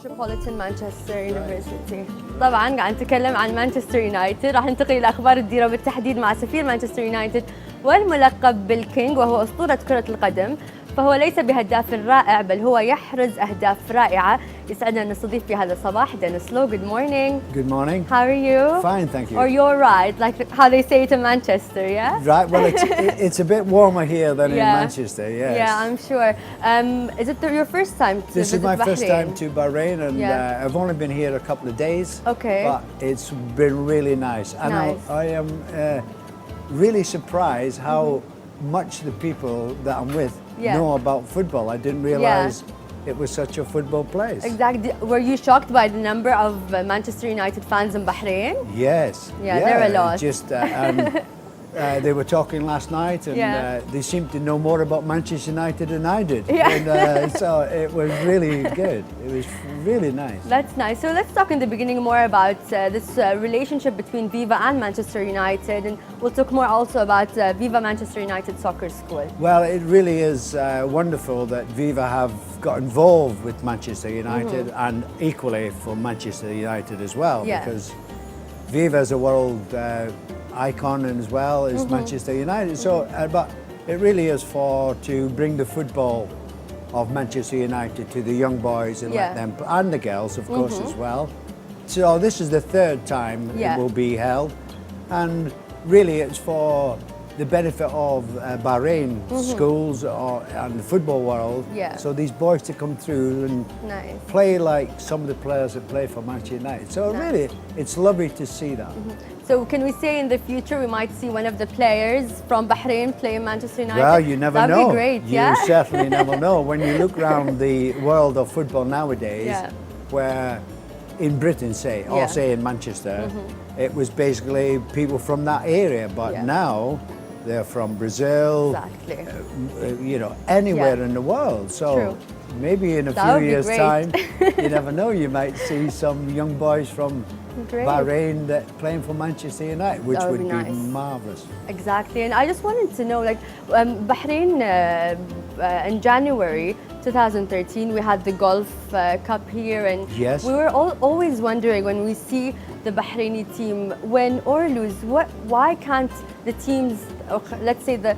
Metropolitan Manchester University. طبعا قاعد نتكلم عن مانشستر يونايتد، راح ننتقل الى اخبار الديره بالتحديد مع سفير مانشستر يونايتد والملقب بالكينج وهو اسطوره كره القدم. فهو ليس بهداف رائع بل هو يحرز اهداف رائعه. يسعدنا ان نستضيف في هذا الصباح دينيس. Good morning. Good morning. How are you? Fine, thank you. Or you're right, like how they say it in Manchester, yeah? Right, well it's a bit warmer here than in Manchester, yes. Yeah, I'm sure. Is it your first time to This is my Bahrain? first time to Bahrain, and I've only been here a couple of days. Okay. But it's been really nice. And I am really surprised how much the people that I'm with know about football. I didn't realize it was such a football place. Exactly. Were you shocked by the number of Manchester United fans in Bahrain? Yes. Yeah, there are a lot. Just they were talking last night, and they seemed to know more about Manchester United than I did. Yeah. And, so it was really good. It was really nice. That's nice. So let's talk in the beginning more about this relationship between Viva and Manchester United, and we'll talk more also about Viva Manchester United Soccer School. Well, it really is wonderful that Viva have got involved with Manchester United, and equally for Manchester United as well, because Viva is a world icon as well as Manchester United. So, but it really is to bring the football of Manchester United to the young boys and let them, and the girls of course as well. So this is the third time it will be held, and really it's for the benefit of Bahrain schools and the football world. So these boys to come through and play like some of the players that play for Manchester United. So really, it's lovely to see that. So can we say in the future we might see one of the players from Bahrain play in Manchester United? Well, you never know. That'd be great, you certainly never know. When you look around the world of football nowadays, where in Britain, or say in Manchester, it was basically people from that area, but now they're from Brazil, you know, anywhere in the world. So maybe in a few years' time, you never know, you might see some young boys from Bahrain that playing for Manchester United, which would be marvellous. Exactly, and I just wanted to know, like Bahrain in January 2013, we had the Golf Cup here, and we were always wondering when we see the Bahraini team win or lose, why can't the teams, let's say the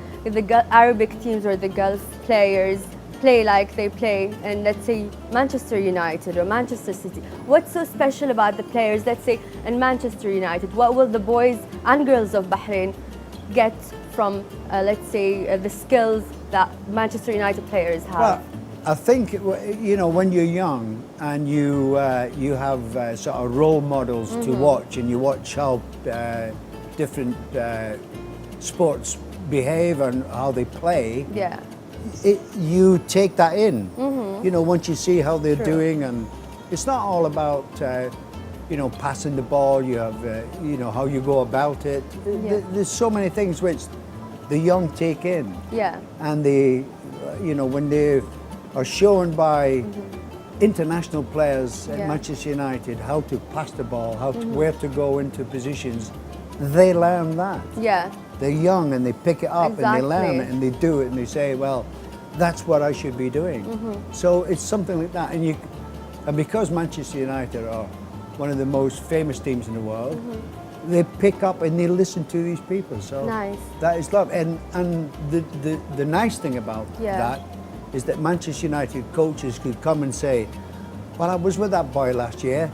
Arabic teams or the Gulf players, play like they play in, let's say, Manchester United or Manchester City? What's so special about the players, let's say, in Manchester United? What will the boys and girls of Bahrain get from, let's say, the skills that Manchester United players have? Well, I think, you know, when you're young and you have sort of role models to watch, and you watch how different sports behave and how they play, you take that in. You know, once you see how they're doing, and it's not all about you know, passing the ball. You have you know, how you go about it. There's so many things which the young take in, and they, you know, when they are shown by international players at Manchester United how to pass the ball, where to go into positions, they learn that. They're young and they pick it up and they learn it and they do it and they say, well, that's what I should be doing. So it's something like that, and because Manchester United are one of the most famous teams in the world, they pick up and they listen to these people. So that is love. And the nice thing about that is that Manchester United coaches could come and say, well, I was with that boy last year.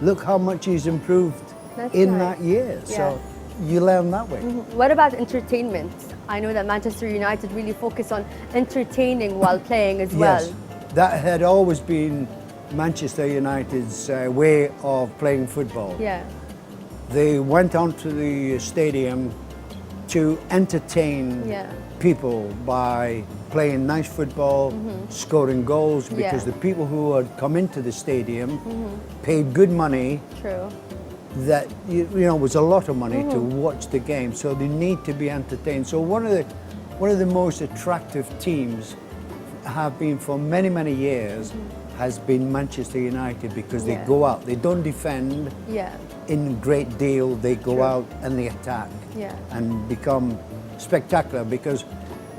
Look how much he's improved that year. So you learn that way. What about entertainment? I know that Manchester United really focus on entertaining while playing as well. Yes, that had always been Manchester United's way of playing football. They went onto the stadium to entertain people by playing nice football, scoring goals, because the people who had come into the stadium paid good money. That you know was a lot of money to watch the game, so they need to be entertained. So one of the most attractive teams have been for many years has been Manchester United, because they go out, they don't defend in great deal, they go out and they attack and become spectacular, because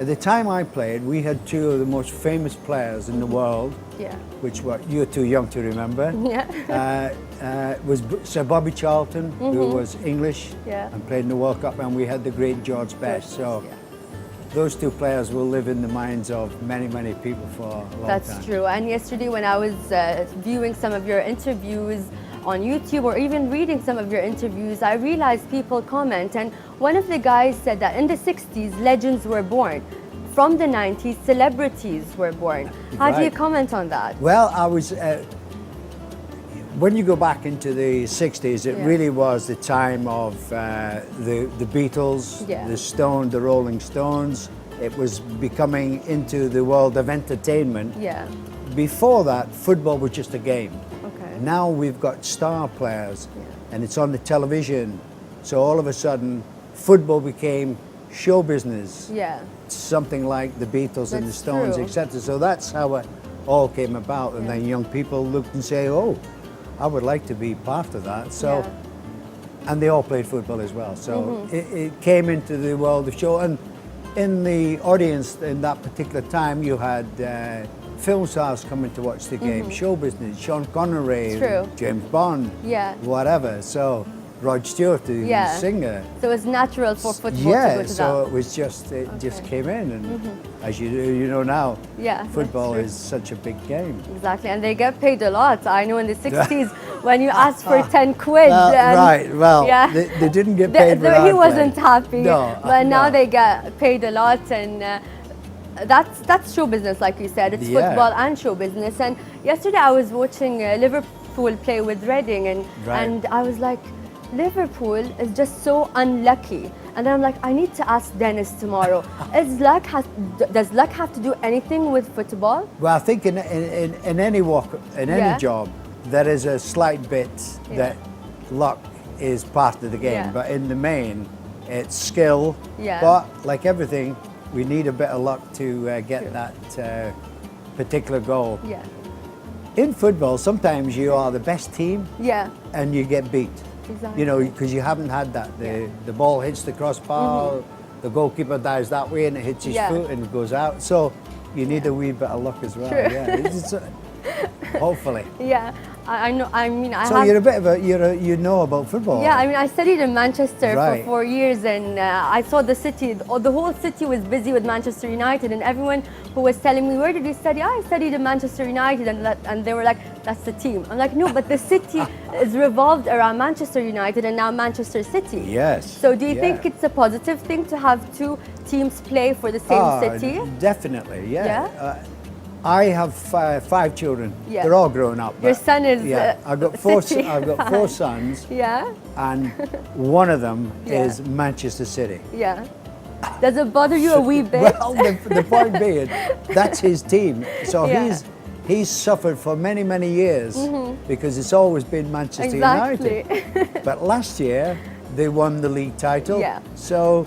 at the time I played, we had two of the most famous players in the world, which were, you're too young to remember. Was Sir Bobby Charlton, who was English and played in the World Cup, and we had the great George Best. So those two players will live in the minds of many, many people for a long time. That's true. And yesterday when I was viewing some of your interviews on YouTube or even reading some of your interviews, I realized people comment, and one of the guys said that in the 60s, legends were born. From the 90s, celebrities were born. How do you comment on that? Well, I was, when you go back into the 60s, it really was the time of the Beatles, the Stones, the Rolling Stones. It was becoming into the world of entertainment. Before that, football was just a game. Now we've got star players and it's on the television. So all of a sudden, football became show business. Something like the Beatles and the Stones, etc. So that's how it all came about. And then young people looked and say, oh, I would like to be part of that. So, and they all played football as well. So it came into the world of show. And in the audience in that particular time, you had film stars coming to watch the game, show business, Sean Connery, James Bond, whatever. So Rod Stewart, the singer. So it was natural for football to go to that. So it was just, it just came in. And as you know now, football is such a big game. Exactly, and they get paid a lot. I know in the 60s when you asked for 10 quid. They didn't get paid for that. He wasn't happy, but now they get paid a lot, and that's show business, like you said. It's football and show business. And yesterday I was watching Liverpool play with Reading, and I was like, Liverpool is just so unlucky. And then I'm like, I need to ask Deniz tomorrow. Does luck have to do anything with football? Well, I think in any walk, in any job, there is a slight bit that luck is part of the game. But in the main, it's skill. But like everything, we need a bit of luck to get that particular goal. In football, sometimes you are the best team and you get beat. You know, because you haven't had that. The ball hits the crossbar, the goalkeeper dives that way and it hits his foot and it goes out. So you need a wee bit of luck as well. Hopefully. I know. I mean, so you're a bit of you know about football. Yeah, I mean, I studied in Manchester for 4 years, and I saw the city. The whole city was busy with Manchester United, and everyone who was telling me, "Where did you study?" I studied in Manchester United, and they were like, "That's the team." I'm like, "No, but the city is revolved around Manchester United and now Manchester City." Yes. So do you think it's a positive thing to have two teams play for the same city? Definitely. I have 5 children. They're all grown up. Your son is I've got 4 sons. And one of them is Manchester City. Does it bother you a wee bit? Well, the point being, that's his team. So he's suffered for many, many years because it's always been Manchester United. But last year they won the league title. So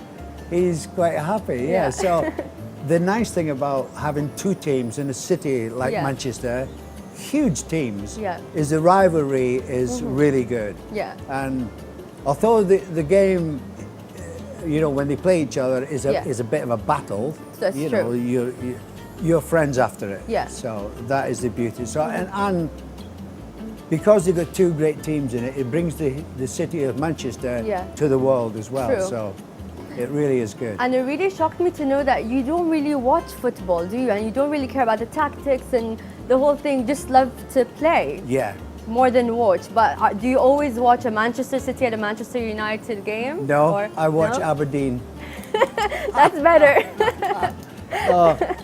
he's quite happy. So the nice thing about having 2 teams in a city like Manchester, huge teams, is the rivalry is really good. And although the game, you know, when they play each other is a bit of a battle, that's you true. know, you're friends after it. So that is the beauty. So and because they've got 2 great teams in it, it brings the city of Manchester to the world as well. So it really is good. And it really shocked me to know that you don't really watch football, do you? And you don't really care about the tactics and the whole thing, just love to play. More than watch. But do you always watch a Manchester City and a Manchester United game? No, I watch Aberdeen. That's better.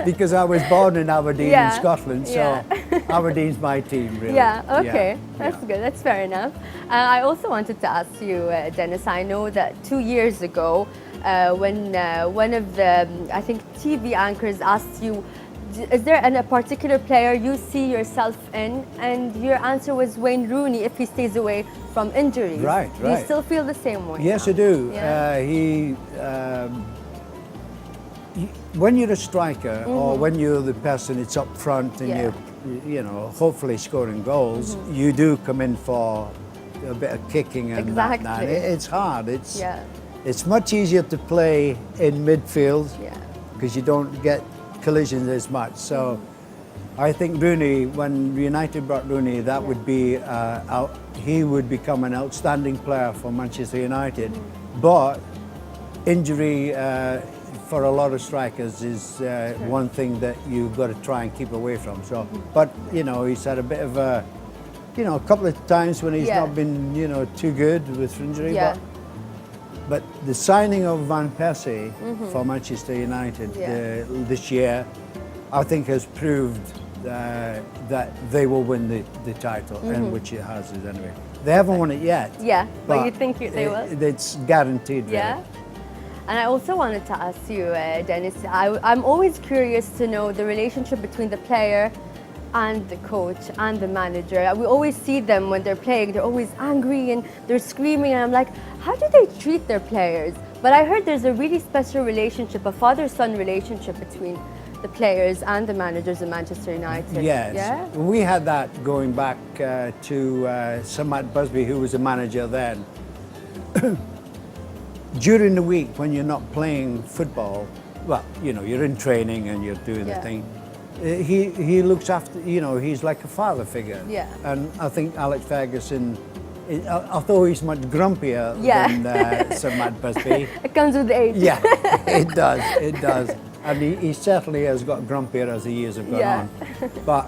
Because I was born in Aberdeen in Scotland, so Aberdeen's my team, really. That's good, that's fair enough. I also wanted to ask you, Deniz, I know that 2 years ago, when one of the, I think, TV anchors asked you, is there a particular player you see yourself in? And your answer was Wayne Rooney if he stays away from injuries. Do you still feel the same way? Yes, now? I do. When you're a striker or when you're the person that's up front and you're, you know, hopefully scoring goals, you do come in for a bit of kicking and that. It's hard. It's much easier to play in midfield because you don't get collisions as much. So I think Rooney, when United brought Rooney, that would be he would become an outstanding player for Manchester United. But injury for a lot of strikers is one thing that you've got to try and keep away from. So, but you know, he's had a bit of a, you know, a couple of times when he's not been, you know, too good with injury. But the signing of Van Persie for Manchester United this year, I think has proved that they will win the title, and which it has anyway. They haven't won it yet. Yeah, but you think they will? It's guaranteed. Yeah. Really. And I also wanted to ask you, Deinis, I'm always curious to know the relationship between the player and the coach and the manager. We always see them when they're playing, they're always angry and they're screaming, and I'm like, how do they treat their players? But I heard there's a really special relationship, a father-son relationship between the players and the managers in Manchester United. Yes, we had that going back to Sir Matt Busby, who was a manager then. During the week when you're not playing football, well, you know, you're in training and you're doing the thing, he looks after, you know, he's like a father figure. And I think Alex Ferguson, although he's much grumpier than Sir Matt Busby. It comes with age. Yeah, it does, it does. And he certainly has got grumpier as the years have gone on. But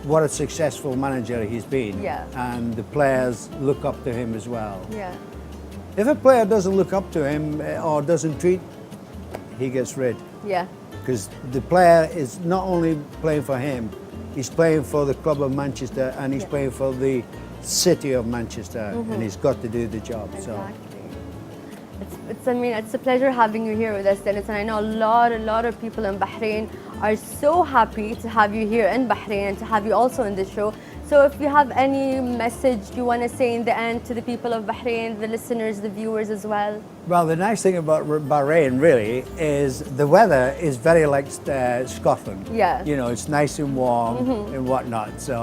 what a successful manager he's been. And the players look up to him as well. If a player doesn't look up to him or doesn't treat, he gets rid. Because the player is not only playing for him, he's playing for the club of Manchester, and he's playing for the city of Manchester, and he's got to do the job. Exactly. I mean, it's a pleasure having you here with us, Deinis, and I know a lot of people in Bahrain are so happy to have you here in Bahrain and to have you also in the show. So if you have any message you want to say in the end to the people of Bahrain, the listeners, the viewers as well? Well, the nice thing about Bahrain really is the weather is very like Scotland. You know, it's nice and warm and whatnot. So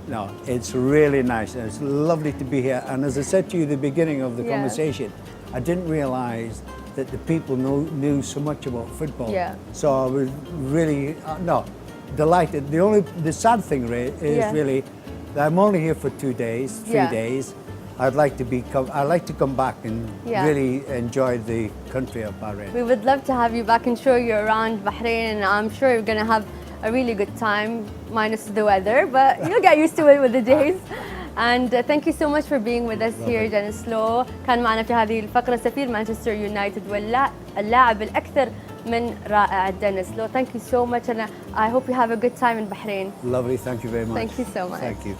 no, it's really nice. And it's lovely to be here. And as I said to you at the beginning of the conversation, I didn't realize that the people knew so much about football. So I was really, delighted. The sad thing is really that I'm only here for 2 days, 3 days. I'd like to come back and really enjoy the country of Bahrain. We would love to have you back and show you around Bahrain, and I'm sure you're going to have a really good time, minus the weather, but you'll get used to it with the days. And thank you so much for being with us here, دينيس لو. كان معنا في هذه الفقرة سفير مانشستر يونايتد واللاعب الأكثر من رائع دينيس لو. Thank you so much, and I hope you have a good time in Bahrain. Lovely, thank you very much. Thank you so much. Thank you.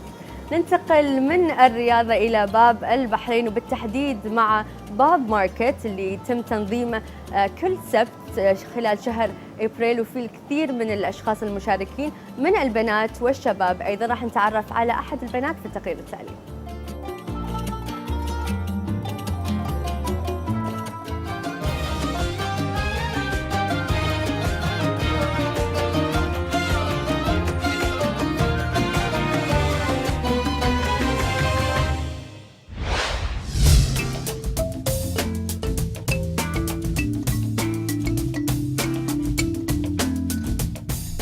ننتقل من الرياضة إلى باب البحرين، وبالتحديد مع باب ماركت اللي يتم تنظيمه كل سبت خلال شهر أبريل، وفي الكثير من الأشخاص المشاركين من البنات والشباب. أيضا راح نتعرف على أحد البنات في التقرير التالي.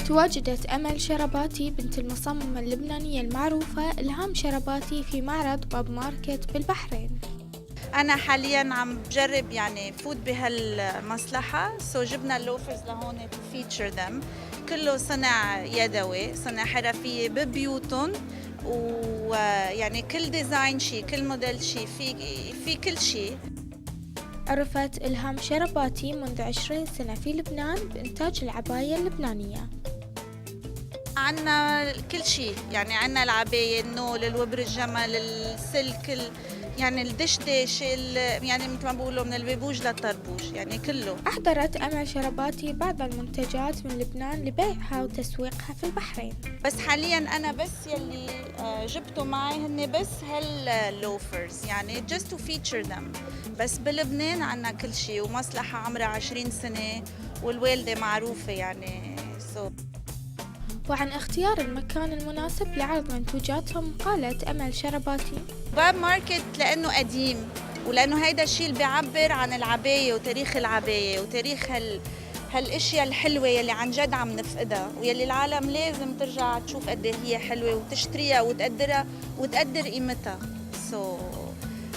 تواجدت أمل شرباتي بنت المصممة اللبنانية المعروفة إلهام شرباتي في معرض باب ماركت بالبحرين. أنا حالياً عم بجرب يعني فوت بهالمصلحة، جبنا اللوفرز لهون to feature them. كله صنع يدوي، صنع حرفية ببيوتهم، ويعني كل ديزاين شي، كل موديل شي، في كل شي. عرفت إلهام شرباتي منذ 20 سنة في لبنان بإنتاج العباية اللبنانية. عنا كل شيء، يعني عنا العباية، النول، الوبر الجمل، السلك، يعني الدشدش، يعني مثل ما بقولوا من البيبوج للطربوش، يعني كله. أحضرت أمل شرباتي بعض المنتجات من لبنان لبيعها وتسويقها في البحرين. بس حالياً أنا بس يلي جبته معي هن بس هاللوفرز، يعني just to feature them. بس بلبنان عنا كل شيء، ومصلحة عمرها 20 سنة، والوالدة معروفة يعني وعن اختيار المكان المناسب لعرض منتوجاتهم قالت أمل شرباتي: باب ماركت لأنه قديم، ولأنه هيدا الشيء اللي بيعبر عن العباية وتاريخ العباية وتاريخ هالاشياء الحلوه يلي عن جد عم نفقدها ويلي العالم لازم ترجع تشوف قد هي حلوه وتشتريها وتقدرها وتقدر قيمتها.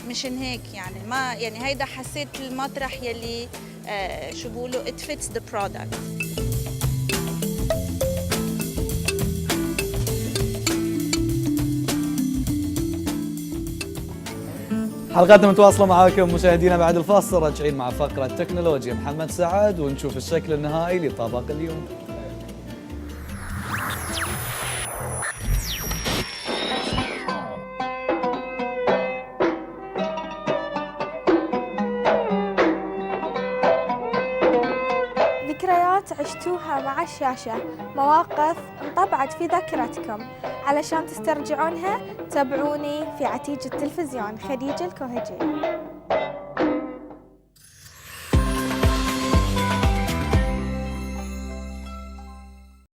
مشان هيك يعني ما يعني هيدا حسيت المطرح يلي شو بقولوا it fits the product. حلقاتنا متواصلة معاكم مشاهدينا. بعد الفاصل راجعين مع فقرة تكنولوجيا محمد سعد ونشوف الشكل النهائي لطبق اليوم. ذكريات عشتوها مع الشاشة، مواقف انطبعت في ذاكرتكم. علشان تسترجعونها تابعوني في عتيج التلفزيون خديجة الكوهجي.